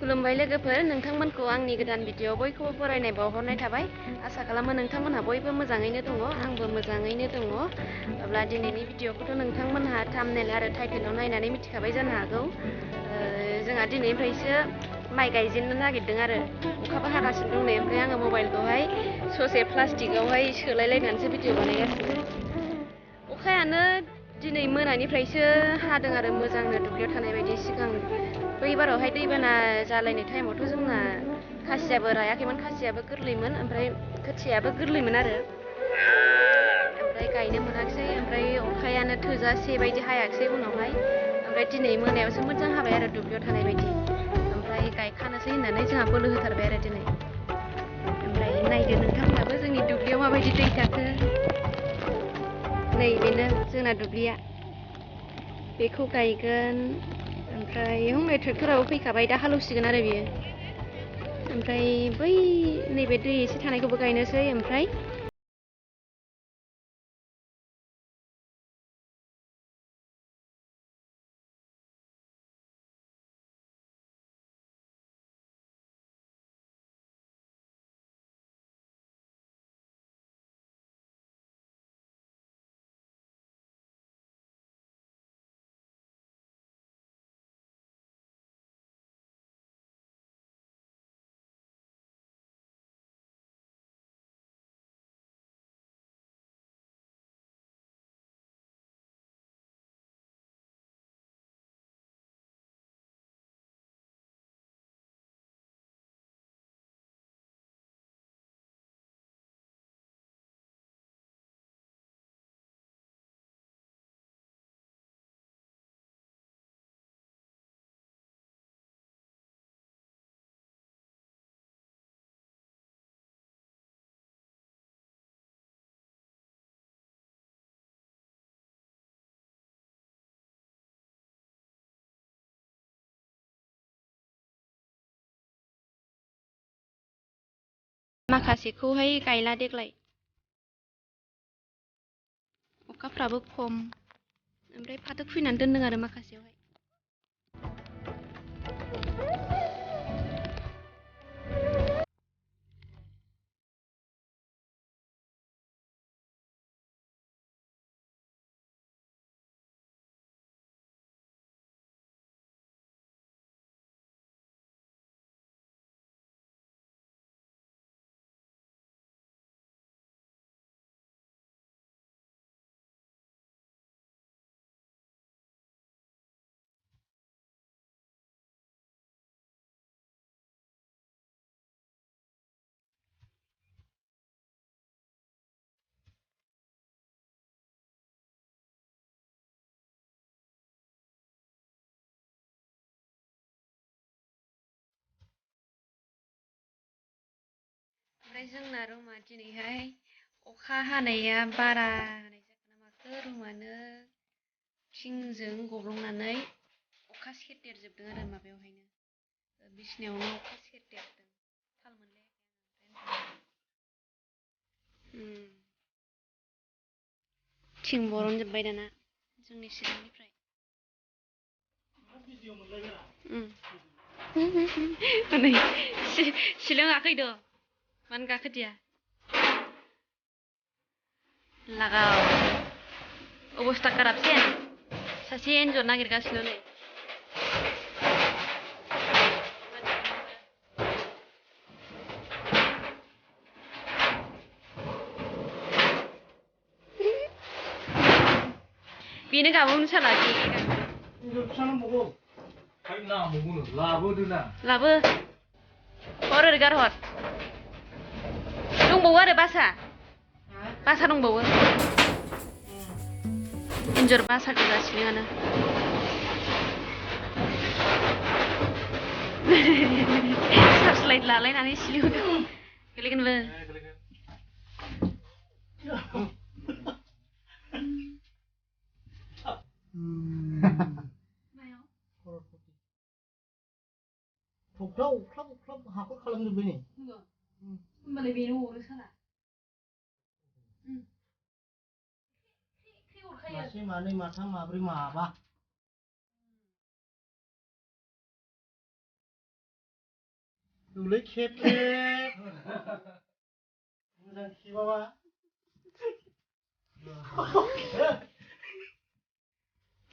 खुलुमबाय लोगोफोर नोंथांमोनखौ आंनि गोदान भिडिअ बयखौबो बरायनाय बावहरनाय थाबाय आसा खालामो नोंथांमोनहा बयबो मोजाङैनो दङ आंबो मोजाङैनो दङ अब्ला दिनैनि भिडिअखौथ' नोंथांमोनहा थाम्बनेल आरो टाइटेलाव नायनानै मिथिखाबाय जानो हागौ जोंहा दिनैनिफ्रायसो माइ गायजेननो नागिरदों आरो अखाबो हागासिनो दं नै ओमफ्राय आङो मबाइलखौहाय ससे प्लास्टिकआवहाय सोलायलायनानैसो भिडिअ बानायगासिनो अखायानो दिनै मोनानिफ्रायसो हादों आरो मोजांनो दुब्लियाव थानाय बायदि सिगां बै बारावहाय दैबाना जालायनाय टाइमावथ' जोंना खासियाबो रायाखैमोन खासियाबो गोरलैमोन ओमफ्राय खोथियाबो गोरलैमोन आरो ओमफ्राय गायनो मोनाखिसै ओमफ्राय अखायानो थोजासे बायदि हायाखिसै उनावहाय ओमफ्राय दिनै मोनायावसो मोजां हाबाय आरो दुब्लियाव थानाय बायदि ओमफ्राय गायखानोसै होननानै जोंहा बोलो होथारबाय आरो दिनै ओमफ्राय नायदो नोंथांमोनाबो जोंनि दुब्लियाव माबायदि दै थाखो नै बेनो जोंना दुब्लिया बेखौ गायगोन ओमफ्राय हनै ट्रेक्टराबो फैखाबाय दा हालौसिगोन आरो बियो ओमफ्राय बै नैबे दै एसे थानायखौबो गायनोसै ओमफ्राय माखासेखौहाय गायला देग्लाय अखाफ्राबो खम ओमफ्राय फाथो खुबैनानै दोनदों आरो माखासेयावहाय ओमफ्राय जोंना रुमा दिनैहाय अखा हानाया बारा हानाय जाखो ना माखो रुमानो थिंजों गब्लंनानै अखा सेरदेरजोबदों आरो माबायावहायनो बिसिनायावनो अखा सेरदेरदों थाल मोनलायाखै थिं बरनजोब्बाय दाना जोंनि सिगांनिफ्राय नै सिलं आखैद' मानो गाखोदिया लागाव अबस्था कारापसेन सासे एन्जर नागिरगासिनो नै बेनो गाबावनो साला लाबो हर ओरै गारहर दंबावो आरो बासा दंबावो एन्जर बासा गोजासिनो सार्चलाइट लालायनानै सिलिंआव गोलैगोनबो थख्राव ख्लाब ख्लाब हाखर खालामजोब्बाय नै होमबालाय बेनो अरो साला मासे मानै माथाम माब्रै माबा दुलै खेब खेब मोजां खेबाबा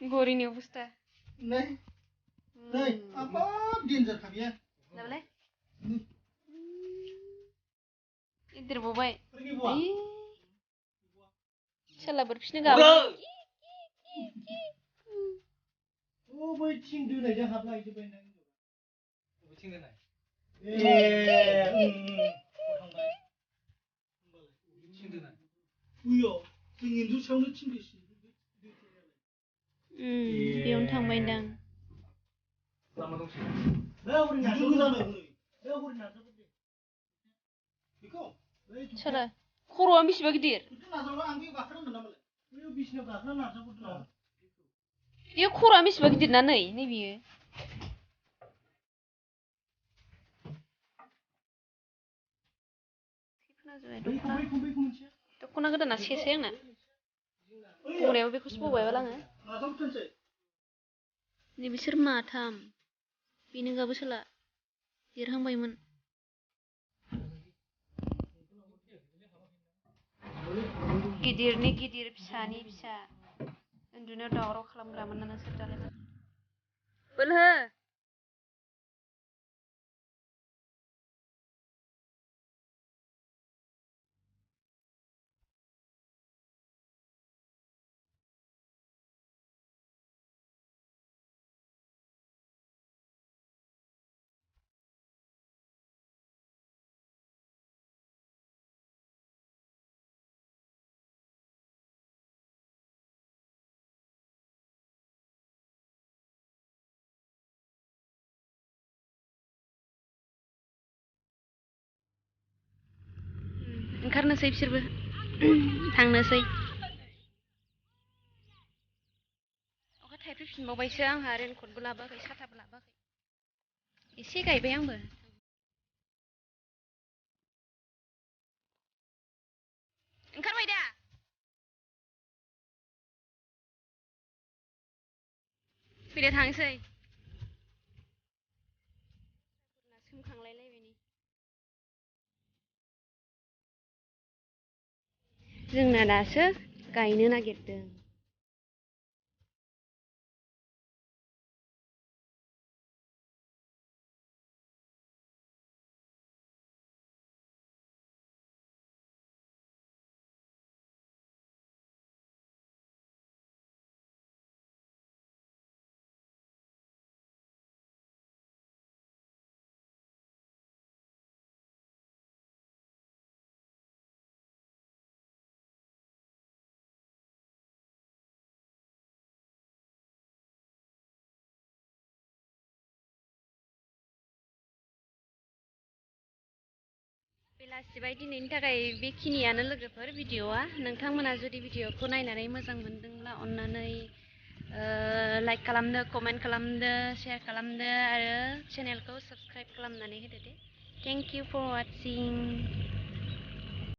गौरीनि अबस्था नै नै आबाब डेन्जारखा बियो लाबालाय देरबावबाय सोलाबोर फिसिनो गाबो बै थिं दोनायजों हाबना हैजोब्बाय नों बबे थिं दोनाय थांबाय थिं दोनाय बैयाव जों इन्जुर सायावनो थिं दोसि बेयावनो थांबायदां लामा दंसै बे हरै नारजाबो जानो हनै बे हरै नारजाबो दे बेखौ सोरो खर'आ बेसेबा गिदिर बेखौ नाजावला आं बेयाव गाखोनांगोन ना मालाय बैयाव बिसिनायाव गाखोना नारजाबो दं बेयो खर'आ बेसेबा गिदिर ना नै बियो दख'ना गोदाना सेसै आंना गरायाव बेखौसो बबायबाल आङो नै बिसोर माथाम बेनो गाबो सोला देरहांबायमोन गिदिरनि गिदिर फिसानि फिसा उन्दुनायाव दावराव खालामग्रामोन ना नोंसोर दालाय बोलो ओंखारनोसै बिसोरबो थांनोसै अखा थाइफ्रिफिनबावबायसो आंहा रेनकटबो लाबोआखै साथाबो लाबोआखै एसे गायबाय आंबो ओंखारबाय दा फैदो थांसै सोमखांलायलायबाय नै जोंना दासो गायनो नागिरदों बेलासिबाय दिनैनि थाखाय बेखिनियानो लोगोफोर भिडिअआ नोंथांमोना जुदि भिडिअखौ नायनानै मोजां मोनदोंब्ला अन्नानै लाइक खालामदो कमेन्ट खालामदो शेयार खालामदो आरो चेनेलखौ साबस्क्राइब खालामनानै होदो दे थेंक इउ फर वाचिं